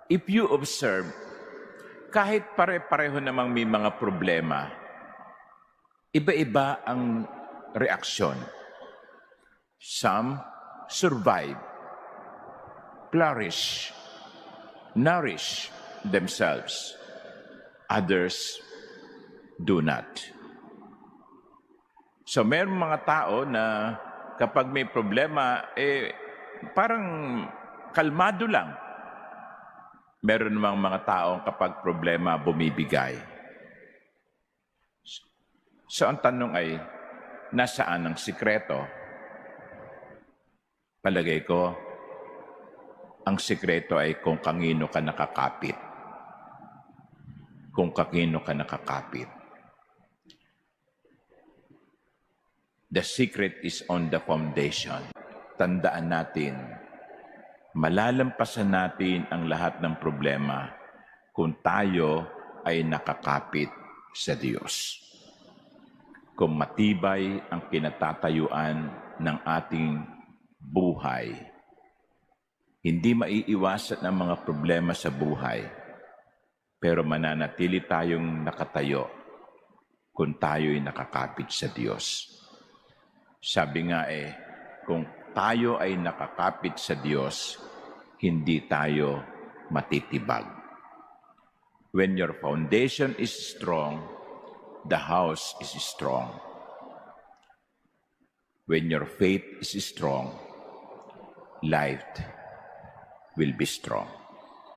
if you observe, kahit pare-pareho namang may mga problema, iba-iba ang reaksyon. Some survive, flourish, nourish themselves. Others do not. So mayroong mga tao na kapag may problema, parang kalmado lang. Meron namang mga taong kapag problema, bumibigay. So ang tanong ay, nasaan ang sikreto? Palagay ko, ang sikreto ay kung kanino ka nakakapit. Kung kanino ka nakakapit. The secret is on the foundation. Tandaan natin, malalampasan natin ang lahat ng problema kung tayo ay nakakapit sa Diyos. Kung matibay ang kinatatayuan ng ating buhay, hindi maiiwasan ang mga problema sa buhay, pero mananatili tayong nakatayo kung tayo'y nakakapit sa Diyos. Sabi nga kung tayo ay nakakapit sa Diyos, hindi tayo matitibag. When your foundation is strong, the house is strong. When your faith is strong, life will be strong.